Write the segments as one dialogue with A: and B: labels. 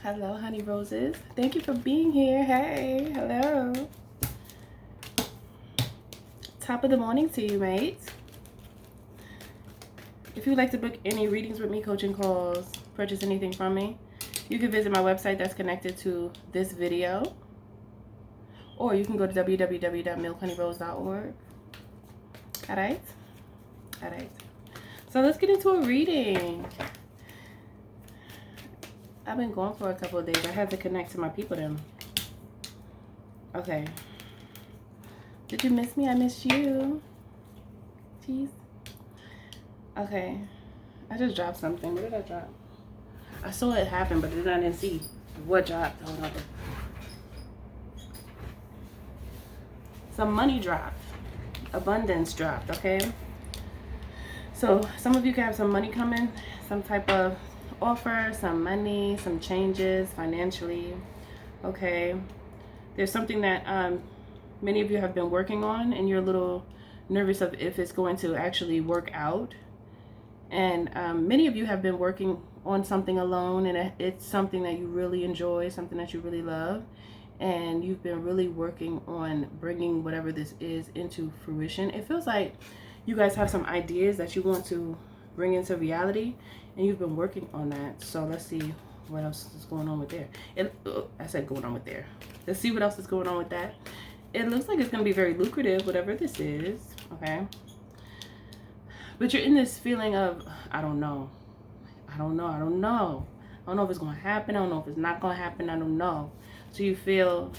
A: Hello, honey roses. Thank you for being here. Hey, hello. Top of the morning to you, mates. If you would like to book any readings with me, coaching calls, purchase anything from me, you can visit my website that's connected to this video. Or you can go to www.milkhoneyroze.org. Alright? Alright. So let's get into a reading. I've been gone for a couple of days. I had to connect to my people then. Okay. Did you miss me? I missed you. Jeez. Okay. I just dropped something. What did I drop? I saw it happen, but then I didn't see what dropped. Hold on. Some money dropped. Abundance dropped, okay? So some of you can have some money coming, some type of offer, some money, some changes financially, okay? There's something that many of you have been working on, and you're a little nervous of if it's going to actually work out. And many of you have been working on something alone, and it's something that you really enjoy, something that you really love, and you've been really working on bringing whatever this is into fruition. It feels like you guys have some ideas that you want to bring into reality, and you've been working on that. So let's see what else is going on with there. I said going on with there. Let's see what else is going on with that. It looks like it's going to be very lucrative, whatever this is, okay? But you're in this feeling of, I don't know. I don't know. I don't know. I don't know if it's going to happen. I don't know if it's not going to happen. I don't know. So you feel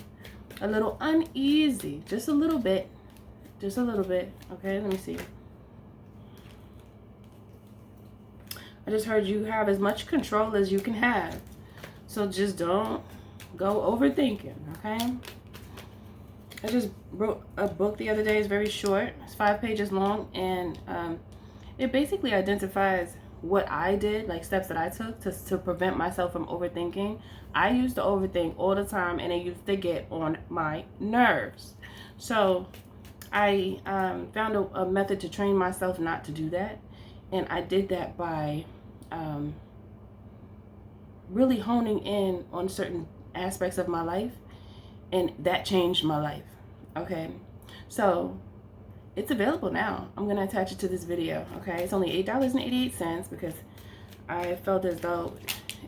A: a little uneasy, just a little bit. Just a little bit, okay? Let me see. I just heard you have as much control as you can have. So just don't go overthinking, okay? I just wrote a book the other day. It's very short. It's 5 pages long. And it basically identifies what I did, like steps that I took to prevent myself from overthinking. I used to overthink all the time, and it used to get on my nerves. So I found a method to train myself not to do that. And I did that by really honing in on certain aspects of my life, and that changed my life. Okay, so it's available now. I'm gonna attach it to this video. Okay, it's only $8.88 because I felt as though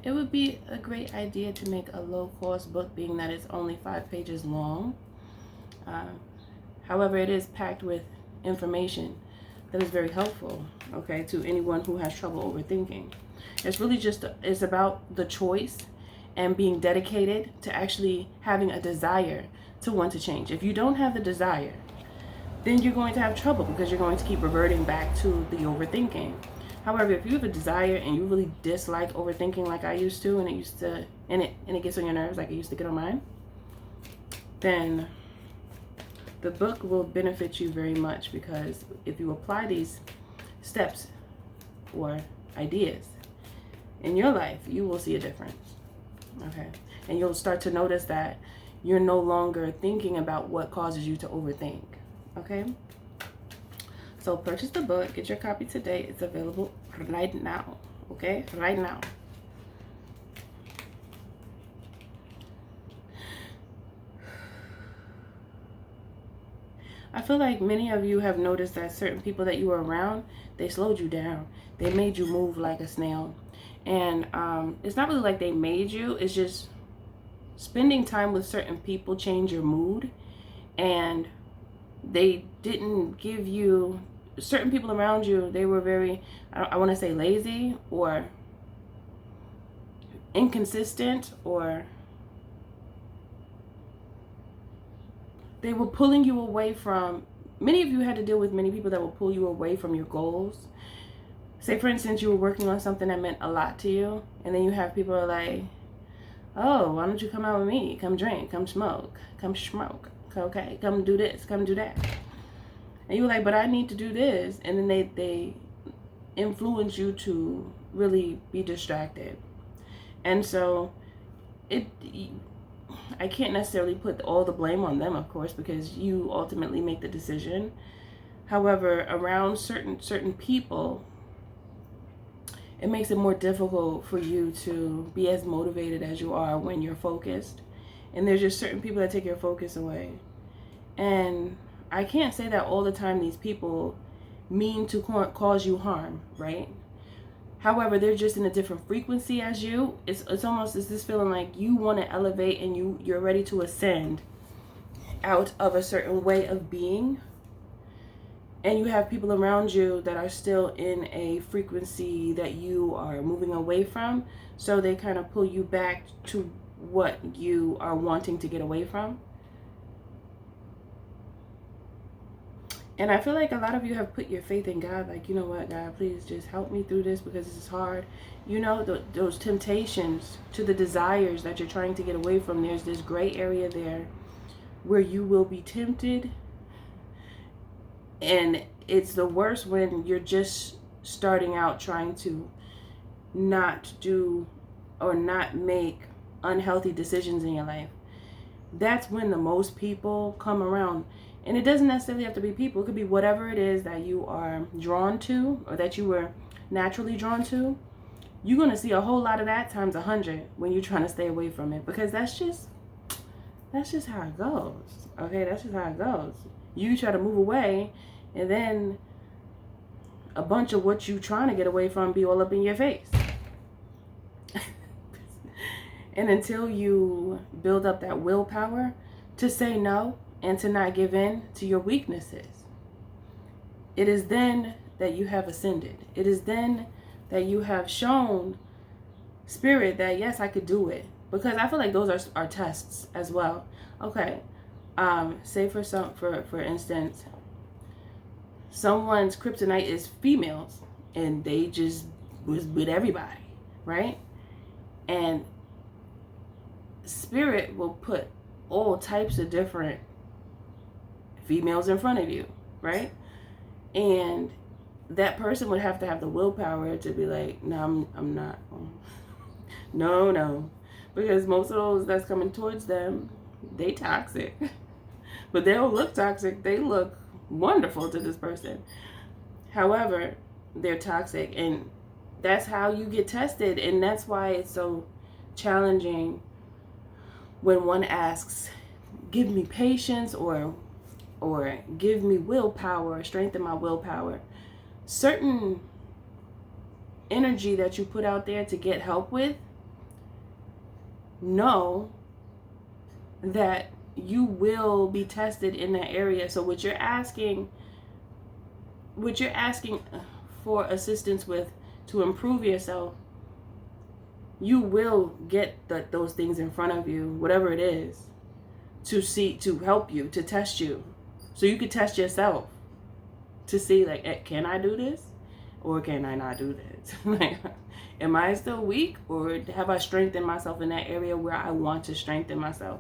A: it would be a great idea to make a low-cost book, being that it's only 5 pages long. However, it is packed with information that is very helpful, okay, to anyone who has trouble overthinking. It's really just, it's about the choice and being dedicated to actually having a desire to want to change. If you don't have the desire, then you're going to have trouble because you're going to keep reverting back to the overthinking. However, if you have a desire and you really dislike overthinking like I used to, and it gets on your nerves like it used to get on mine, then the book will benefit you very much, because if you apply these steps or ideas in your life, you will see a difference, okay? And you'll start to notice that you're no longer thinking about what causes you to overthink, okay? So purchase the book, get your copy today. It's available right now, okay? Right now. I feel like many of you have noticed that certain people that you were around, they slowed you down. They made you move like a snail. And it's not really like they made you. It's just spending time with certain people change your mood. And they didn't give you, certain people around you, they were very, I want to say lazy or inconsistent, or they were pulling you away from, many of you had to deal with many people that will pull you away from your goals. Say, for instance, you were working on something that meant a lot to you, and then you have people who are like, oh, why don't you come out with me? Come drink, come smoke, okay, come do this, come do that. And you were like, but I need to do this. And then they influence you to really be distracted. And so I can't necessarily put all the blame on them, of course, because you ultimately make the decision. However, around certain people, it makes it more difficult for you to be as motivated as you are when you're focused. And there's just certain people that take your focus away. And I can't say that all the time these people mean to cause you harm, right? However, they're just in a different frequency as you. It's almost this feeling like you want to elevate and you're ready to ascend out of a certain way of being. And you have people around you that are still in a frequency that you are moving away from. So they kind of pull you back to what you are wanting to get away from. And I feel like a lot of you have put your faith in God. Like, you know what, God, please just help me through this because this is hard. You know, those temptations to the desires that you're trying to get away from. There's this gray area there where you will be tempted. And it's the worst when you're just starting out trying to not do or not make unhealthy decisions in your life. That's when the most people come around. And it doesn't necessarily have to be people. It could be whatever it is that you are drawn to or that you were naturally drawn to. You're going to see a whole lot of that times 100 when you're trying to stay away from it. Because that's just how it goes. Okay, that's just how it goes. You try to move away, and then a bunch of what you trying to get away from be all up in your face. And until you build up that willpower to say no and to not give in to your weaknesses, it is then that you have ascended. It is then that you have shown spirit that, yes, I could do it. Because I feel like those are tests as well. Okay, say for instance, someone's kryptonite is females and they just was with everybody, right? And spirit will put all types of different females in front of you, right? And that person would have to have the willpower to be like, no, I'm not. No. Because most of those that's coming towards them, they toxic. But they don't look toxic. They look wonderful to this person. However, they're toxic. And that's how you get tested. And that's why it's so challenging when one asks, give me patience or give me willpower, strengthen my willpower. Certain energy that you put out there to get help with, know that you will be tested in that area. So what you're asking for assistance with to improve yourself, you will get those things in front of you, whatever it is, to help you, to test you. So you could test yourself to see, like, can I do this or can I not do this? Like, am I still weak or have I strengthened myself in that area where I want to strengthen myself?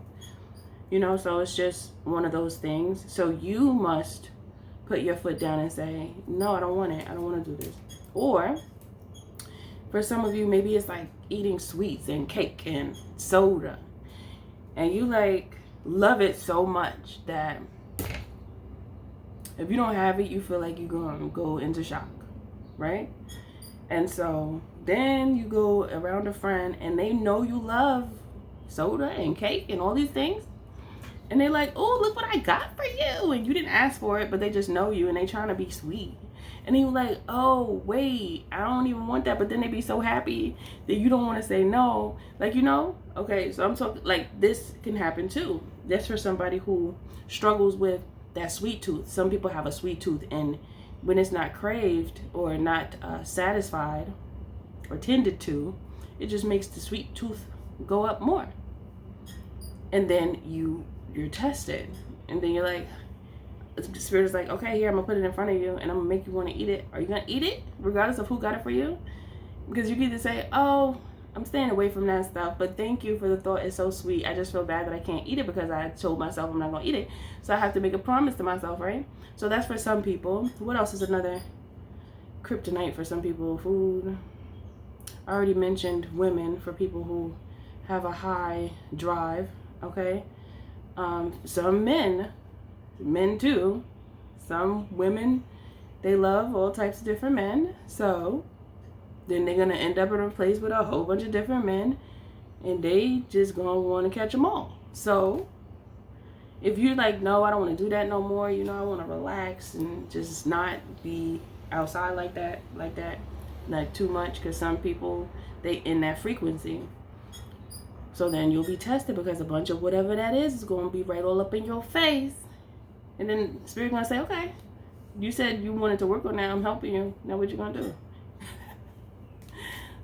A: You know, so it's just one of those things. So you must put your foot down and say, no, I don't want it. I don't want to do this. Or for some of you, maybe it's like eating sweets and cake and soda. And you like love it so much that if you don't have it, you feel like you're going to go into shock, right? And so then you go around a friend and they know you love soda and cake and all these things. And they're like, oh, look what I got for you. And you didn't ask for it, but they just know you and they trying to be sweet. And then you're like, oh, wait, I don't even want that. But then they be so happy that you don't want to say no. Like, you know, okay, so I'm talking like this can happen too. That's for somebody who struggles with that sweet tooth. Some people have a sweet tooth, and when it's not craved or not satisfied or tended to, it just makes the sweet tooth go up more. And then you're tested, and then you're like, the spirit is like, okay, here, I'm gonna put it in front of you and I'm gonna make you want to eat it. Are you gonna eat it regardless of who got it for you? Because you can either say, oh, I'm staying away from that stuff, but thank you for the thought, it's so sweet, I just feel bad that I can't eat it because I told myself I'm not gonna eat it, so I have to make a promise to myself, right? So that's for some people. What else is another kryptonite for some people? Food. I already mentioned women, for people who have a high drive, okay? Some men too. Some women, they love all types of different men. So then they're going to end up in a place with a whole bunch of different men, and they just going to want to catch them all. So if you're like, no, I don't want to do that no more, you know, I want to relax and just not be outside like that, not too much, because some people, they in that frequency. So then you'll be tested, because a bunch of whatever that is going to be right all up in your face. And then Spirit going to say, okay, you said you wanted to work on that, I'm helping you, now what you going to do?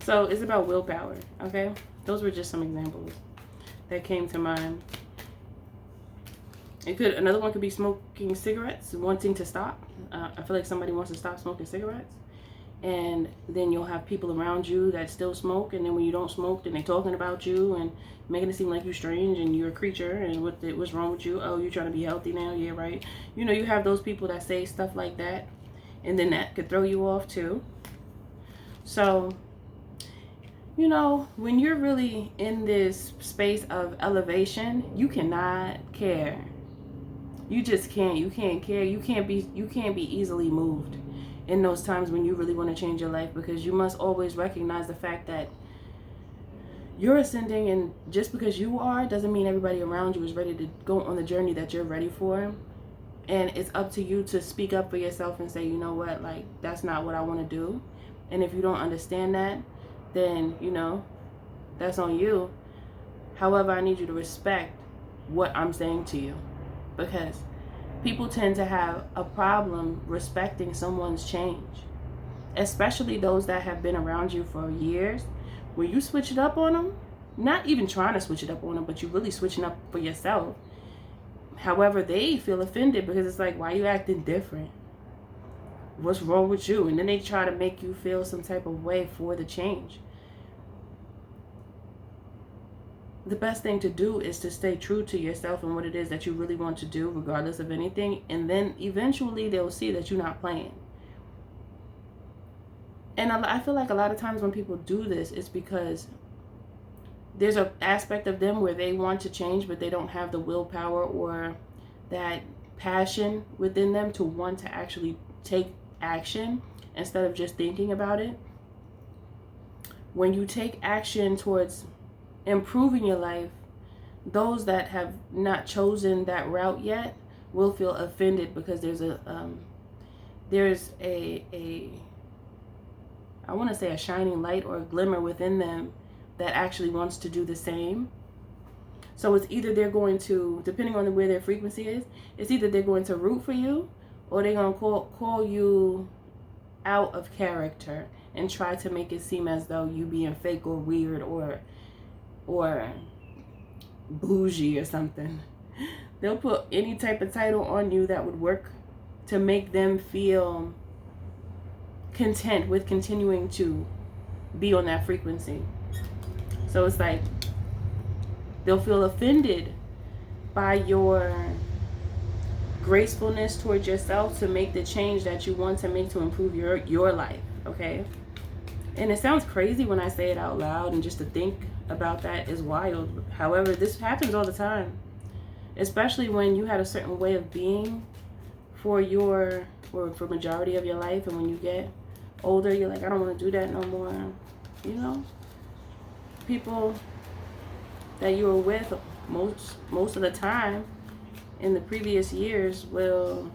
A: So it's about willpower, okay? Those were just some examples that came to mind. Another one could be smoking cigarettes, wanting to stop. I feel like somebody wants to stop smoking cigarettes, and then you'll have people around you that still smoke, and then when you don't smoke, then they're talking about you and making it seem like you're strange and you're a creature and what's wrong with you? Oh, you're trying to be healthy now? Yeah, right. You know, you have those people that say stuff like that, and then that could throw you off too. So, you know, when you're really in this space of elevation, you cannot care. You just can't. You can't care. You can't be easily moved in those times when you really want to change your life, because you must always recognize the fact that you're ascending, and just because you are doesn't mean everybody around you is ready to go on the journey that you're ready for. And it's up to you to speak up for yourself and say, you know what, like, that's not what I want to do. And if you don't understand that, then, you know, that's on you. However, I need you to respect what I'm saying to you, because people tend to have a problem respecting someone's change, especially those that have been around you for years. When you switch it up on them, not even trying to switch it up on them, but you really switching up for yourself. However, they feel offended, because it's like, why are you acting different? What's wrong with you? And then they try to make you feel some type of way for the change. The best thing to do is to stay true to yourself and what it is that you really want to do, regardless of anything. And then eventually they'll see that you're not playing. And I feel like a lot of times when people do this, it's because there's an aspect of them where they want to change, but they don't have the willpower or that passion within them to want to actually take action instead of just thinking about it. When you take action towards improving your life, those that have not chosen that route yet will feel offended, because there's a I want to say a shining light or a glimmer within them that actually wants to do the same. So it's either they're going to, depending on where their frequency is, it's either they're going to root for you, or they're going to call you out of character and try to make it seem as though you being fake or weird or bougie or something. They'll put any type of title on you that would work to make them feel content with continuing to be on that frequency. So it's like they'll feel offended by your gracefulness towards yourself to make the change that you want to make to improve your life, okay? And it sounds crazy when I say it out loud, and just to think about that is wild. However, this happens all the time, especially when you had a certain way of being for majority of your life, and when you get older, you're like, I don't want to do that no more. You know, people that you were with most of the time in the previous years will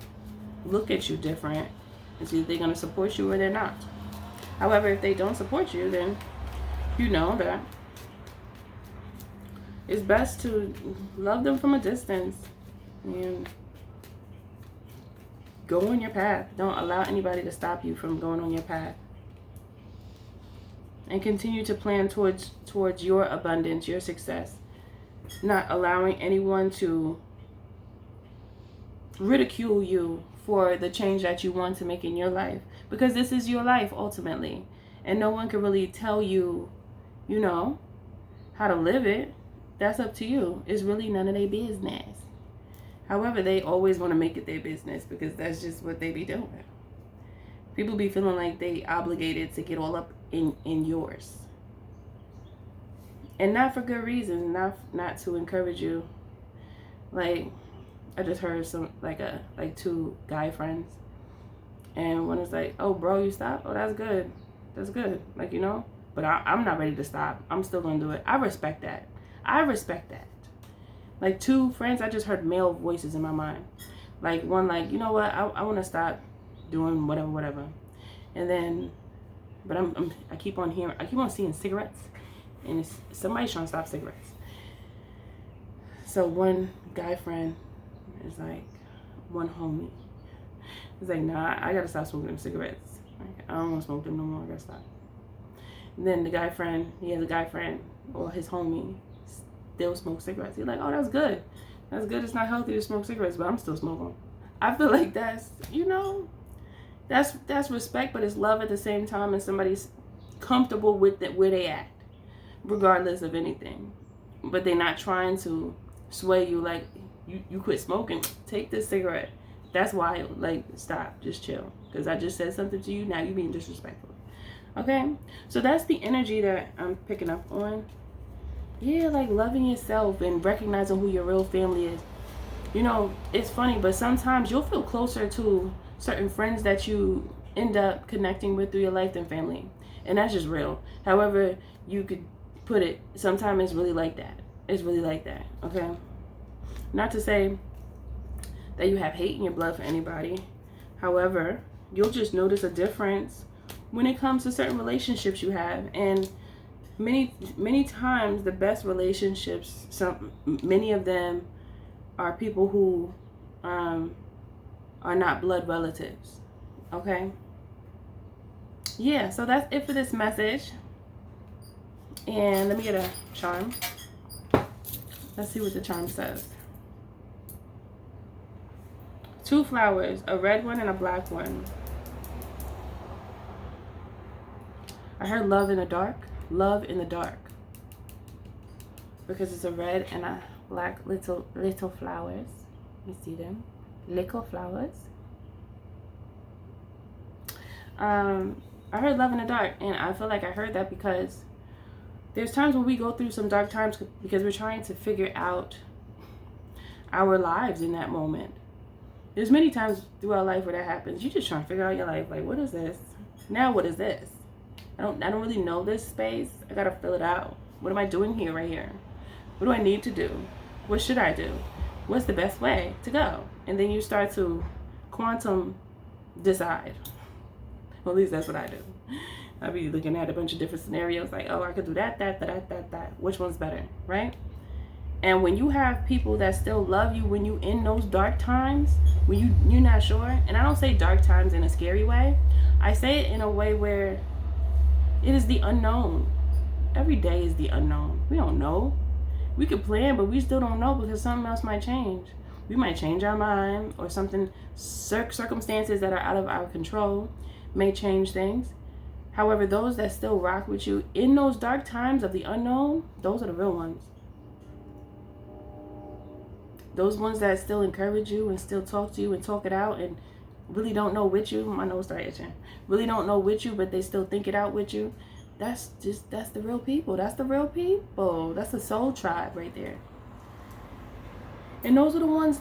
A: look at you different and see if they're going to support you or they're not. However, if they don't support you, then you know that it's best to love them from a distance and go on your path. Don't allow anybody to stop you from going on your path. And continue to plan towards your abundance, your success. Not allowing anyone to ridicule you for the change that you want to make in your life. Because this is your life ultimately. And no one can really tell you, you know, how to live it. That's up to you. It's really none of their business. However, they always want to make it their business, because that's just what they be doing. People be feeling like they obligated to get all up in yours. And not for good reasons, not to encourage you. Like, I just heard some, like two guy friends. And one is like, oh, bro, you stopped? Oh, that's good. That's good. Like, you know, but I'm not ready to stop. I'm still going to do it. I respect that. I respect that. Like 2 friends, I just heard male voices in my mind. Like one, like, you know what? I want to stop doing whatever. And then, but I keep on seeing cigarettes, and it's somebody's trying to stop cigarettes. So one guy friend is like, one homie. He's like, nah, I gotta stop smoking them cigarettes. Like, I don't want to smoke them no more. I gotta stop. And then the guy friend, he has a guy friend, or his homie, still smoke cigarettes. He's like, oh, that's good. That's good. It's not healthy to smoke cigarettes, but I'm still smoking. I feel like that's, you know, that's respect, but it's love at the same time, and somebody's comfortable with it, where they at, regardless of anything. But they're not trying to sway you like, you quit smoking, take this cigarette. That's wild. Like, stop, just chill, because I just said something to you, now you being disrespectful. Okay, so that's the energy that I'm picking up on. Yeah, like loving yourself and recognizing who your real family is. You know, it's funny, but sometimes you'll feel closer to certain friends that you end up connecting with through your life than family, and that's just real. However you could put it, sometimes it's really like that. It's really like that. Okay, not to say that you have hate in your blood for anybody. However, you'll just notice a difference when it comes to certain relationships you have. And many times the best relationships, many of them are people who are not blood relatives. Okay, yeah, so that's it for this message. And let me get a charm. Let's see what the charm says. 2 flowers, a red one and a black one. I heard love in the dark. Love in the dark. Because it's a red and a black little flowers. You see them? Little flowers. I heard love in the dark, and I feel like I heard that because there's times when we go through some dark times because we're trying to figure out our lives in that moment. There's many times throughout life where that happens. You're just trying to figure out your life. Like, what is this? Now what is this? I don't really know this space. I gotta fill it out. What am I doing here, right here? What do I need to do? What should I do? What's the best way to go? And then you start to quantum decide. Well, at least that's what I do. I'll be looking at a bunch of different scenarios, like, oh, I could do that. Which one's better, right? And when you have people that still love you when you in those dark times, when you're not sure, and I don't say dark times in a scary way, I say it in a way where it is the unknown. Every day is the unknown. We don't know. We could plan, but we still don't know because something else might change. We might change our mind, or something, circumstances that are out of our control may change things. However, those that still rock with you in those dark times of the unknown, those are the real ones. Those ones that still encourage you and still talk to you and talk it out and really don't know with you. My nose started itching. Really don't know with you, but they still think it out with you. That's the real people. That's the real people. That's the soul tribe right there. And those are the ones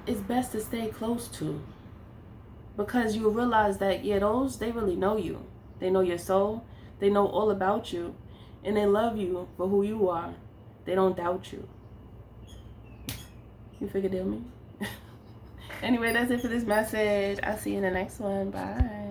A: it's best to stay close to. Because you'll realize that, yeah, they really know you. They know your soul. They know all about you. And they love you for who you are. They don't doubt you. You figured it out me? Anyway, that's it for this message. I'll see you in the next one. Bye.